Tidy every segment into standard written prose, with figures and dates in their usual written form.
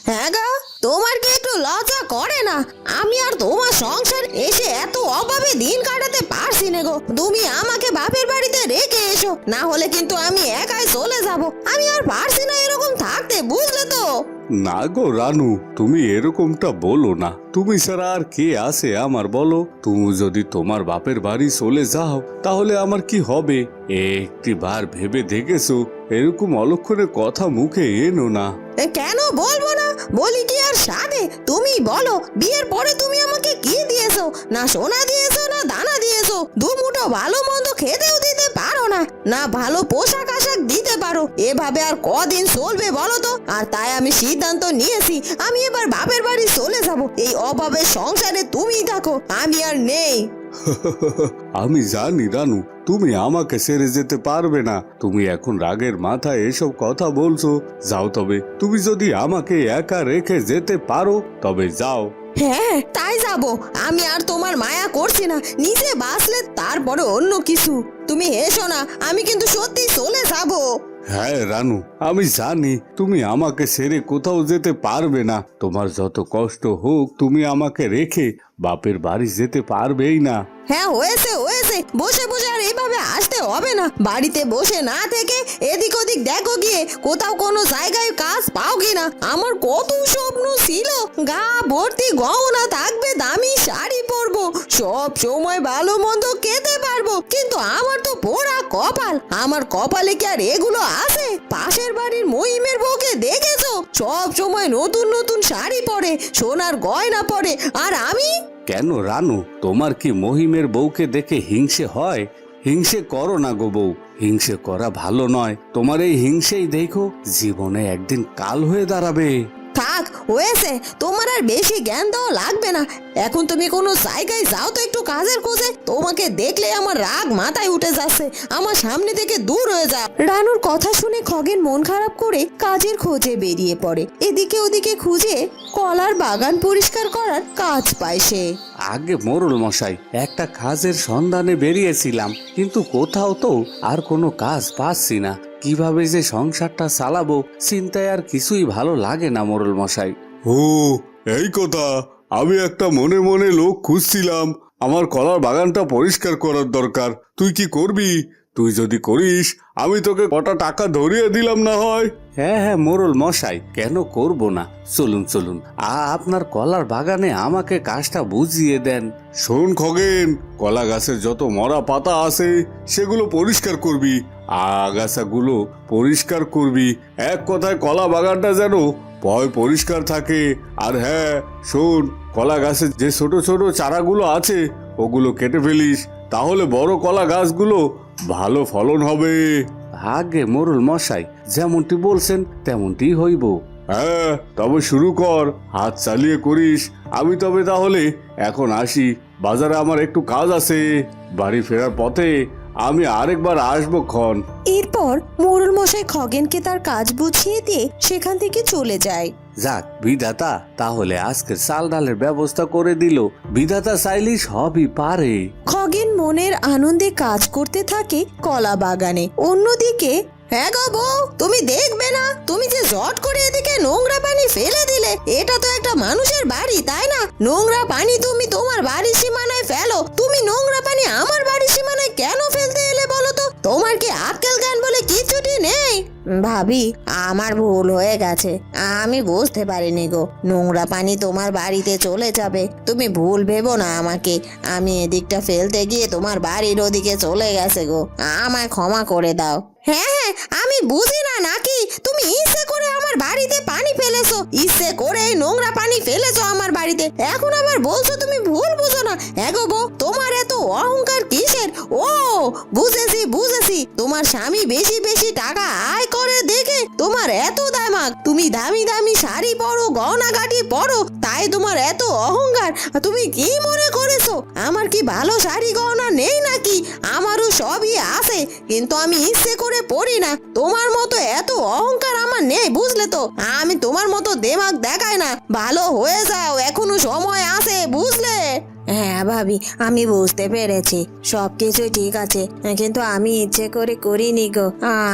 হ্যাঁ গো, তোমার কি একটু লজ্জা করে না? আমি আর তোমার সংসার এসে এত অভাবে দিন কাটাতে পারছি না গো। তুমি আমাকে বাপের বাড়িতে রেখে এসো, না হলে কিন্তু আমি একাই চলে যাব। আমি আর পারছি না এরকম থাকতে, বুঝলে তো? না গো রানু, তুমি এরকমটা বলো না। তুমি ছাড়া আর কে আছে আমার বলো? তুমি যদি তোমার বাপের বাড়ি চলে যাও তাহলে আমার কি হবে? একটি বার ভেবে দেখেছো? এরকম অলক্ষণে কথা মুখে এনো না। কেন বলবো না? বলি কি আর সাধে? তুমি বলো, বিয়ের পরে তুমি আমাকে কি দিয়েছো? না সোনা দিয়েছো, না দানা দিয়েছো। দুমুঠো ভালো মন্দ খেতেও দিতে পারো না, না ভালো পোশাক আশাক দিতে পারো। এভাবে আর কদিন চলবে বলো তো? আর তাই আমি সিদ্ধান্ত নিয়েছি, আমি এবার বাপের বাড়ি চলে যাব। এই অভাবের সংসারে তুমিই থাকো, আমি আর নেই। আমি জানি রানু, তুমি আমাকে ছেড়ে যেতে পারবে না। তুমি এখন রাগের মাথায় এসব কথা বলছো। যাও, তবে তুমি যদি আমাকে একা রেখে যেতে পারো তবে যাও। হ্যাঁ, তাই যাব। আমি আর তোমার মায়া করছি না, নিজে বাঁচলে তারপরে অন্য কিছু। তুমি এসো না, আমি কিন্তু সত্যি চলে যাব। হ্যাঁ রানু, আমি জানি তুমি আমাকে ছেড়ে কোথাও যেতে পারবে না। তোমার যত কষ্ট হোক, তুমি আমাকে রেখে বাপের বাড়ি যেতে পারবেই না। হ্যাঁ, হয়েছে হয়েছে, বসে বসে আর এইভাবে আসতে হবে না। বাড়িতে বসে না থেকে এদিক ওদিক দেখো গিয়ে, কোথাও কোনো জায়গায় কাজ পাও কিনা। আমার কত স্বপ্ন ছিল, গা ভর্তি গহনা থাকবে, দামি শাড়ি পরবো, সব সময় ভালো মন্দ খেতে পারবো। কিন্তু আমার তো পোড়া কপাল। আমার কপালে কি আর এগুলো আছে? পাশের বাড়ির মহিমের বউকে দেখেছো? সব সময় নতুন নতুন শাড়ি পরে, সোনার গয়না পরে, আর আমি? কেন রানু, তোমার কি মহিমের বউকে দেখে হিংসে হয়? হিংসে করো না গো বউ, হিংসে করা ভালো নয়। তোমার এই হিংসেই দেখো জীবনে একদিন কাল হয়ে দাঁড়াবে। থাক, হয়েছে। তোমার আর বেশি জ্ঞান দেওয়া লাগবে না। এখন তুমি কোনো জায়গায় যাও তো একটু কাজের খোঁজে। তোমাকে দেখলে আমার রাগ মাথায় উঠে যাচ্ছে, আমার সামনে থেকে দূর হয়ে যাও। রানুর কথা শুনে খগেন মন খারাপ করে কাজের খোঁজে বেরিয়ে পড়ে। এদিকে ওদিকে খুঁজে কলার বাগান পরিষ্কার করার কাজ পায় সে। আগে মোড়ল মশাই, একটা কাজের সন্ধানে বেরিয়েছিলাম, কিন্তু কোথাও তো আর কোনো কাজ পাচ্ছি না। কিভাবে যে সংসারটা চালাবো চিন্তায় আর কিছুই ভালো লাগে না মোড়ল মশাই। ও এই কথা! আমি একটা মনে মনে লোক খুঁজছিলাম। আমার কলার বাগানটা পরিষ্কার করার দরকার। তুই কি করবি? তুই যদি করিস আমি তোকে কটা টাকা ধরিয়ে দিলাম না হয়। হ্যাঁ হ্যাঁ মোড়ল মশাই, কেন করব না। চলুন চলুন, আপনার কলার বাগানে আমাকে কাজটা বুঝিয়ে দেন। শোন খগেন, কলা গাছের যত মরা পাতা আছে সেগুলো পরিষ্কার করবি, আগাছাগুলো পরিষ্কার করবি। এক কথায় কলা বাগানটা যেন পয় পরিষ্কার থাকে। আর হ্যাঁ শোন, কলা গাছের যে ছোট ছোট চারাগুলো আছে ওগুলো কেটে ফেলিস, তাহলে বড় কলা গাছগুলো ভালো ফলন হবে। আগে মোড়ল মশাই, যেমনটি বলছেন তেমনটি হইব। হ্যাঁ, তবে শুরু কর, হাত চালিয়ে করিস। আমি তবে তাহলে এখন আসি, বাজারে আমার একটু কাজ আছে। বাড়ি ফেরার পথে আমি আরেকবার আসবো ক্ষণ। এরপর মোড়ল মশাই খগেনকে তার কাজ বুঝিয়ে দিয়ে সেখান থেকে চলে যায়। যাক, বিধাতা তাহলে আজকের চাল ডালের ব্যবস্থা করে দিল। বিধাতা চাইলে সবই পারে। খগেন মনের আনন্দে কাজ করতে থাকে কলা বাগানে। অন্যদিকে, হ্যাঁ গো বউ, তুমি দেখবে না? তুমি যে জট করে এদিকে নোংরা পানি ফেলে দিলে। এটা তো একটা মানুষের বাড়ি, তাই না? নোংরা পানি তুমি তোমার বাড়ির সীমানায় ফেলো। তুমি নোংরা পানি আমার বাড়ির সীমানায় কেন ফেলতে এলে বলো তো? তোমার কি আক্কেল জ্ঞান বলে কিছুটি নেই? ভাবি, আমার ভুল হয়ে গেছে, আমি বুঝতে পারিনি গো। নোংরা পানি তোমার বাড়িতে চলে যাবে, তুমি ভুল ভেবো না আমাকে। আমি এদিকটা ফেলতে গিয়ে তোমার বাড়ির ওদিকে চলে গেছে গো, আমায় ক্ষমা করে দাও। হ্যাঁ হ্যাঁ, আমি বুঝি না নাকি? তুমি ইচ্ছে করে আমার বাড়িতে পানি ফেলেছো, ইচ্ছে করে নোংরা পানি ফেলেছো আমার বাড়িতে। এখন আবার বলছো তুমি ভুল বুঝো না। হ্যাঁ গো বউ, তোমার এত অহংকার কিসের? ও বুঝেছি বুঝেছি, তোমার স্বামী বেশি বেশি টাকা আয় করে দেখে তোমার এত দামাক। তুমি দামি দামি শাড়ি পরো, গয়না গাটি পরো, তাই তোমার এত অহংকার। তুমি কি মনে করেছো আমার কি ভালো শাড়ি গয়না নেই নাকি? আমারও সবই আছে, কিন্তু আমি ইচ্ছে করে পরি না। তোমার মতো এত অহংকার আমার নেই, বুঝলে তো? আমি তোমার মতো দেমাক দেখাই না। ভালো হয়ে যাও, এখনো সময় আছে, বুঝলে? হ্যাঁ ভাবি, আমি বুঝতে পেরেছি সবকিছু ঠিক আছে, কিন্তু আমি ইচ্ছে করে করিনি গো।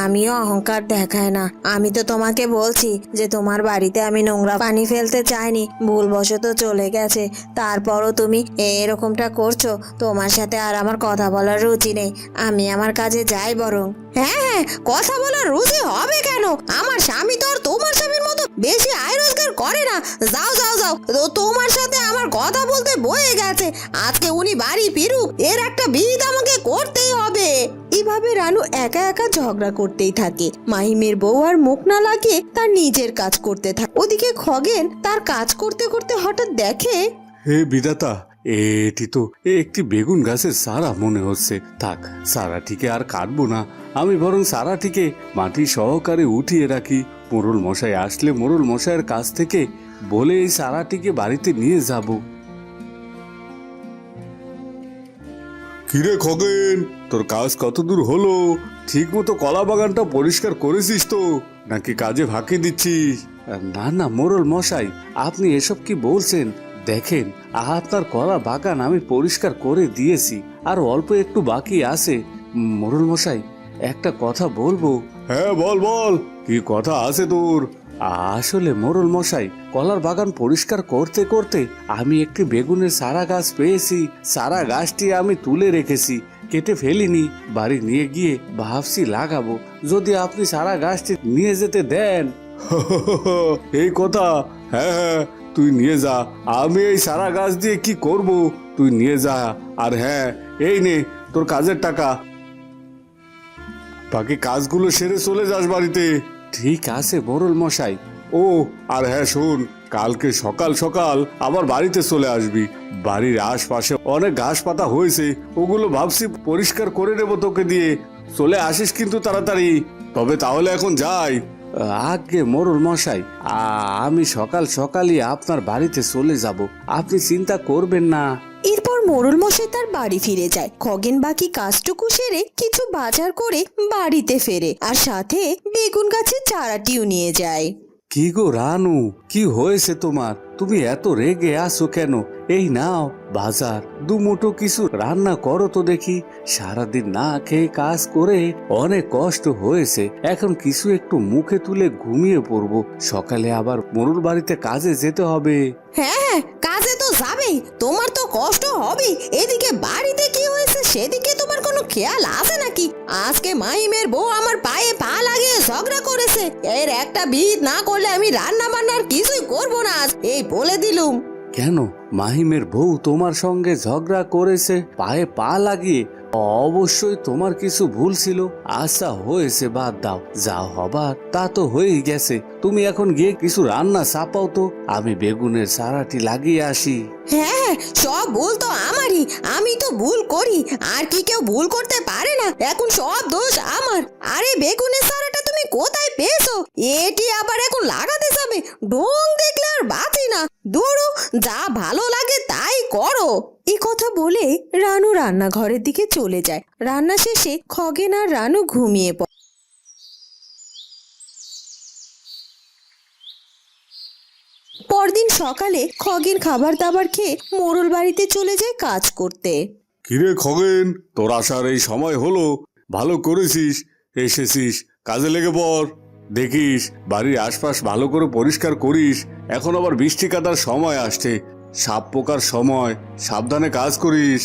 আমিও অহংকার দেখায় না। আমি তো তোমাকে বলছি যে তোমার বাড়িতে আমি নোংরা পানি ফেলতে চাইনি, ভুলবশত চলে গেছে। তারপরও তুমি এরকমটা করছো। তোমার সাথে আর আমার কথা বলার রুচি নেই। আমি আমার কাজে যাই বরং। হ্যাঁ হ্যাঁ, কথা বলার রুচি হবে কেন? আমার স্বামী তো আর তোমার স্বামীর মতো বেশি আয় রোজগার করে না। যাও যাও যাও, তোমার সাথে আমার কথা বলতে বয়ে গেছে। আজকে উনি বাড়ি ফিরুক, এর একটা বিহিত আমাকে করতেই হবে। এভাবে রানু একা একা ঝগড়া করতেই থাকে। মাহিমের বউ আর মুখ না লাগিয়ে তার নিজের কাজ করতে থাকে। ওদিকে খগেন তার কাজ করতে করতে হঠাৎ দেখে, হে বিধাতা, এটি তো একটি বেগুন গাছের সারা মনে হচ্ছে। থাক, সারাটিকে আর কাটবো না। আমি বরং সারাটিকে মাটি সহকারে উঠিয়ে রাখি। মোড়ল মশাই আসলে মোড়ল মশাইয়ের কাছ থেকে বলে এই সারাটিকে বাড়িতে নিয়ে যাব। কিরে খগেন, তোর কাজ কত দূর হলো? ঠিক মতো কলা বাগানটা পরিষ্কার করেছিস তো, নাকি কাজে ফাঁকি দিচ্ছিস? না না মোড়ল মশাই, আপনি এসব কি বলছেন? দেখেন, আপনার কলা বাগান আমি পরিষ্কার করে দিয়েছি, আর অল্প একটু বাকি আছে। মোড়ল মশাই, একটা কথা বলবো? হ্যাঁ বল বল, কি কথা আছে তোর? আসলে মোড়ল মশাই, কলার বাগান পরিষ্কার করতে করতে আমি একটি বেগুনের সারা গাছ পেয়েছি। সারা গাছটি আমি তুলে রেখেছি, কেটে ফেলিনি। বাড়ি নিয়ে গিয়ে ভাবছি লাগাবো, যদি আপনি সারা গাছটি নিয়ে যেতে দেন। এই কথা? হ্যাঁ হ্যাঁ, তুই নিয়ে যা। আমি এই সারা গাছ দিয়ে কি করব? তুই নিয়ে যা। আর হ্যাঁ, এই নে তোর কাজের টাকা। বাকি কাজগুলো সেরে চলে যাস বাড়িতে। ঠিক আছে মোড়ল মশাই। ও আর হ্যাঁ শোন, কালকে সকাল সকাল আবার বাড়িতে চলে আসবি। বাড়ির আশপাশে অনেক ঘাস পাতা হয়েছে, ওগুলো ভাবছি পরিষ্কার করে নেবো তোকে দিয়ে। চলে আসিস কিন্তু তাড়াতাড়ি। তবে তাহলে এখন যাই। আগে মোড়ল মশাই, আমি সকাল সকালই আপনার বাড়িতে চলে যাব, আপনি চিন্তা করবেন না। এরপর মোড়ল মশাই তার বাড়ি ফিরে যায়। খগেন বাকি কাজটুকু সেরে কিছু বাজার করে বাড়িতে ফেরে, আর সাথে বেগুন গাছের চারাটিও নিয়ে যায়। কি গো রানু, কি হয়েছে তোমার? তুমি এত রেগে আছো কেন? এই নাও বাজার, দুমুঠো কিছু রান্না করো তো দেখি। সারাদিন না খেয়ে কাজ করে অনেক কষ্ট হয়েছে, এখন কিছু একটু মুখে তুলে ঘুমিয়ে পড়বো। সকালে আবার মোড়ল বাড়িতে কাজে যেতে হবে। হ্যাঁ, কাজে তো যাবেই, তোমার তো কষ্ট হবে। এদিকে বাড়িতে কি হয়েছে সেদিকে তোমার কোনো খেয়াল আছে নাকি? আজকে মাহিমের বউ আমার পায়ে পা লাগিয়ে ঝগড়া করেছে। এর একটা বিহিত না করলে আমি রান্না বান্নার কিছুই করবো না আজ, এই বলে দিলুম। কেন, মাহিমের বউ তোমার সঙ্গে ঝগড়া করেছে পায়ে পা লাগিয়ে? অবশ্যই তোমার কিছু ভুল ছিল। আচ্ছা হয়েছে, বাদ দাও, যা হবার তা তো হয়েই গেছে। তুমি এখন গিয়ে কিছু রান্না চাপাও তো, আমি বেগুনের সারাটি লাগিয়ে আসি। হ্যাঁ, সব ভুল তো আমারই, আমি তো ভুল করি। আর কি কেউ ভুল করতে পারে না? এখন সব দোষ আমার। আরে বেগুনের সারাটা তুমি কোথায় পেয়েছো? এটি আবার এখন লাগাতে যাবে? ঢং দেখলে আর বাঁচি না। দূরও, যা ভালো লাগে তাই করো। এই কথা বলে রানু রান্নাঘরের দিকে চলে যায়। রান্না শেষে খগেন আর রানু ঘুমিয়ে পড়ে। পরদিন সকালে খগেন খাবার দাবার খেয়ে মোড়ল বাড়িতে চলে যায় কাজ করতে। কিরে খগেন, তোর আসার এই সময় হলো, ভালো করেছিস এসেছিস। কাজে লেগে পড়। দেখিস বাড়ির আশপাশ ভালো করে পরিষ্কার করিস। এখন আবার বৃষ্টি কাটার সময় আসছে, সাপ পোকার সময়, সাবধানে কাজ করিস।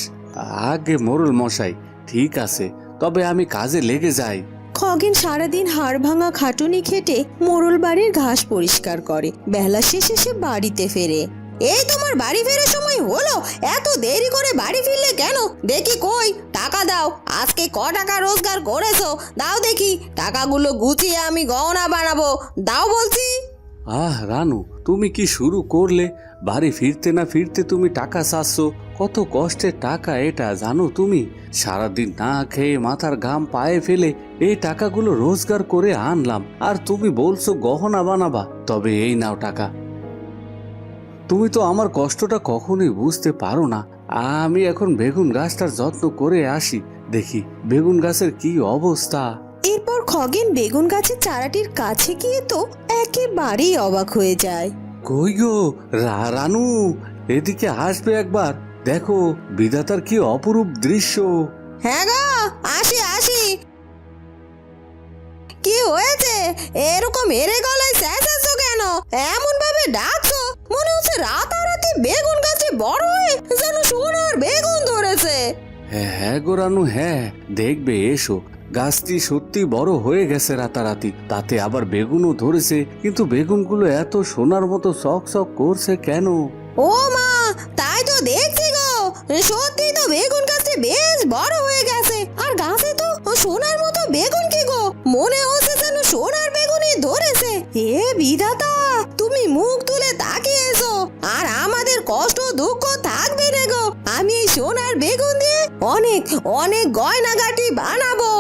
আগে মোড়ল মশাই, ঠিক আছে, তবে আমি কাজে লেগে যাই। খগেন সারাদিন হাড় ভাঙা খাটুনি খেটে মোড়ল বাড়ির ঘাস পরিষ্কার করে। বেলা শেষে সে বাড়িতে ফেরে। এই তোমার বাড়ি ফেরার সময় হলো? এত দেরি করে বাড়ি ফিরলে কেন? দেখি কই টাকা দাও। আজকে ক টাকা রোজগার করেছো দাও দেখি। টাকাগুলো গুছিয়ে আমি গহনা বানাবো, দাও বলছি। আহ রানু, তুমি কি শুরু করলে? বাড়ি ফিরতে না ফিরতে তুমি টাকা চাচ্ছ। কত কষ্টের টাকা এটা জানো তুমি? সারাদিন না খেয়ে মাথার ঘাম পায়ে ফেলে এই টাকাগুলো রোজগার করে আনলাম, আর তুমি বলছো গহনা বানাবা। তবে এই নাও টাকা। তুমি তো আমার কষ্টটা কখনোই বুঝতে পারো না। আমি এখন বেগুন গাছটার যত্ন করে আসি, দেখি বেগুন গাছের কি অবস্থা। এরপর খগেন বেগুন গাছের চারাটির কাছে গিয়ে তো একেবারেই অবাক হয়ে যায়। কই গো রানু, এদিকে আসবে একবার। দেখো বিধাতার কি অপরূপ দৃশ্য। হ্যাঁ গো, আসি আসি। কি হয়েছে? এরকম এরে গলায় চেঁচাচ্ছো কেন? এমন ভাবে ডাকছো মনে হচ্ছে রাতারাতি বেগুন গাছে বড় হয়ে যেন সোনার বেগুন ধরেছে। হ্যাঁ হ্যাঁ গো রানু, হ্যাঁ দেখবে এসো, গাছটি সত্যি বড় হয়ে গেছে রাতারাতি, তাতে আবার বেগুনও ধরেছে। কিন্তু বেগুনগুলো এত সোনার মতো চক চক করছে কেন? ও মা, তাই তো দেখছি গো, সত্যি তো বেগুন গাছটি বেশ বড় হয়ে গেছে। আর গাছে তো সোনার মতো বেগুন কি গো, মনে হচ্ছে যেন সোনার বেগুনই ধরেছে। হে বিধাতা, তুমি মুখ তুলে তাকিয়েছো, আর আমাদের কষ্ট দুঃখ থাকবে না গো। আমি এই সোনার বেগুন দিয়ে অনেক অনেক গয়নাগাটি বানাবো।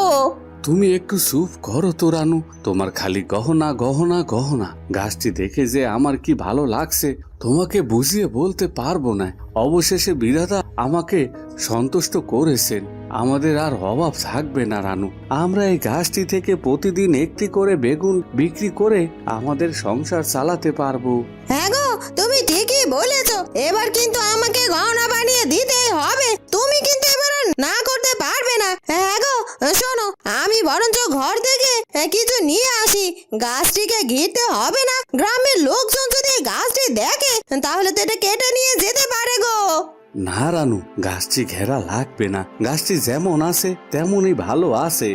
তুমি একটু চুপ করো তো রানু, তোমার খালি গহনা গহনা গহনা। গাছটি দেখে যে আমার কি ভালো লাগছে তোমাকে বুঝিয়ে বলতে পারবো না। অবশেষে বিধাতা আমাকে সন্তুষ্ট করেছেন, আমাদের আর অভাব থাকবে না রানু। আমরা এই গাছটি থেকে প্রতিদিন একটি করে বেগুন বিক্রি করে আমাদের সংসার চালাতে পারবো। হ্যাঁ গো, তুমি ঠিকই বলেছো। এবার কিন্তু আমাকে গহনা বানিয়ে দিতেই হবে, তুমি কিন্তু এবার আর না করতে পারবে না। হ্যাঁ গো, শোনো, আমি বরঞ্চ ঘর থেকে কিছু নিয়ে আসি, গাছটিকে ঘিরতে হবে না। গ্রামের লোকজন যদি এই গাছটি দেখে তাহলে তো এটা কেটে নিয়ে যেতে পারে গো। না রানু, গাছটি ঘেরা লাগবে না, গাছটি যেমন আছে তেমনই ভালো আছে।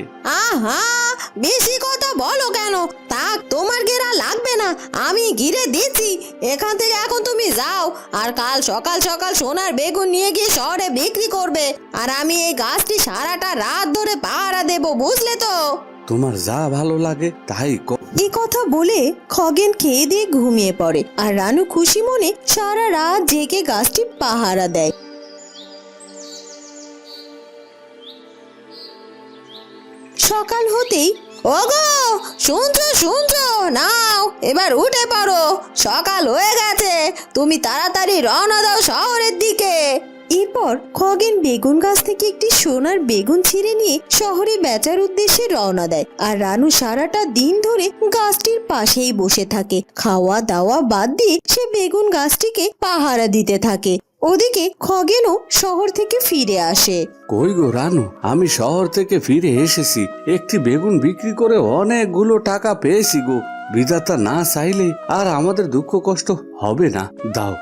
আহা, বেশি কথা বলো কেন? থাক, তোমার ঘেরা লাগবে না, আমি ঘিরে দিচ্ছি। এখান থেকে এখন তুমি যাও, আর কাল সকাল সকাল সোনার বেগুন নিয়ে গিয়ে শহরে বিক্রি করবে। আর আমি এই গাছটি সারাটা রাত ধরে পাহারা দেব, বুঝলে তো? তোমার যা ভালো লাগে তাই এই কথা বলে খগেন খেয়ে দিয়ে ঘুমিয়ে পড়ে, আর রানু খুশি মনে সারা রাত জেগে গাছটি পাহারা দেয়। সকাল হতেই, ওগো শুনছো শুনছো, নাও এবার উঠে পড়ো, সকাল হয়ে গেছে, তুমি তাড়াতাড়ি রওনা দাও শহরের দিকে। এরপর খগেন বেগুন গাছ থেকে একটি সোনার বেগুন ছিঁড়ে নিয়ে শহরে বেচার উদ্দেশ্যে রওনা দেয়। আর রানু সারাটা দিন ধরে গাছটির পাশেই বসে থাকে, খাওয়া দাওয়া বাদ দিয়ে সে বেগুন গাছটিকে পাহারা দিতে থাকে। ওদিকে খগেনও শহর থেকে ফিরে আসে। কই গো রানু, আমি শহর থেকে ফিরে এসেছি, একটি বেগুন বিক্রি করে অনেকগুলো টাকা পেয়েছি গো। বিধাতা না চাইলে আর আমাদের দুঃখ কষ্ট হবে না। দাও,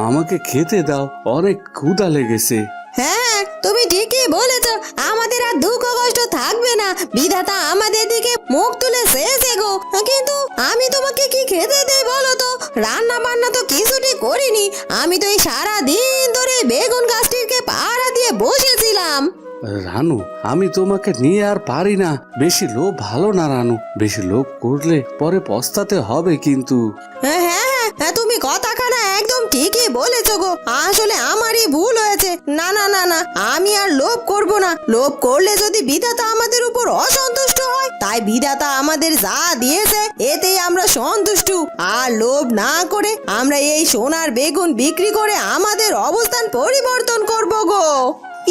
আমাকে খেতে দাও, অনেক ক্ষুধা লেগেছে। হ্যাঁ, তুমি ঠিকই বলেছ, আমাদের আর দুঃখ কষ্ট থাকবে না। বিধাতা আমাদের দিকে মুখ তুলে চেয়েছে গো। কিন্তু আমি তোমাকে কি খেতে দেই বলো তো? রান্না বান্না তো কিছুটি করিনি, আমি তো এই সারা দিন ধরে বেগুন গাছটিকে পাহারা দিয়ে বসেছিলাম। রানু, আমি তোমাকে নিয়ে আর পারি না, বেশি লোভ ভালো না রানু, বেশি লোভ করলে পরে পস্তাতে হবে কিন্তু। হ্যাঁ হ্যাঁ হ্যাঁ, তুমি কথাখানা একদম ঠিকই বলেছো গো, আসলে আমারই ভুল হয়েছে। না না না না, আমি আর লোভ করব না। লোভ করলে যদি বিধাতা আমাদের উপর অসন্তুষ্ট হয়, তাই বিধাতা আমাদের যা দিয়েছে এতেই আমরা সন্তুষ্ট। আর লোভ না করে আমরা এই সোনার বেগুন বিক্রি করে আমাদের অবস্থান পরিবর্তন করব গো।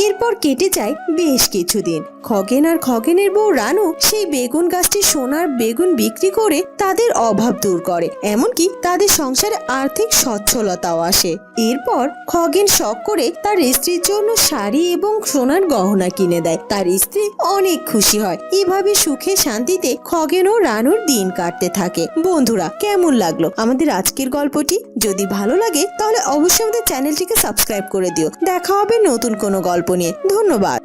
এরপর কেটে যায় বেশ কিছুদিন। খগেন আর খগেনের বউ রানু সেই বেগুন গাছটি সোনার বেগুন বিক্রি করে তাদের অভাব দূর করে, এমনকি তাদের সংসারে আর্থিক সচ্ছলতাও আসে। এরপর খগেন শখ করে তার স্ত্রীর জন্য শাড়ি এবং সোনার গহনা কিনে দেয়। তার স্ত্রী অনেক খুশি হয়। এভাবে সুখে শান্তিতে খগেন ও রানুর দিন কাটতে থাকে। বন্ধুরা, কেমন লাগলো আমাদের আজকের গল্পটি? যদি ভালো লাগে তাহলে অবশ্যই আমাদের চ্যানেলটিকে সাবস্ক্রাইব করে দিও। দেখা হবে নতুন কোনো গল্প নিয়ে। ধন্যবাদ।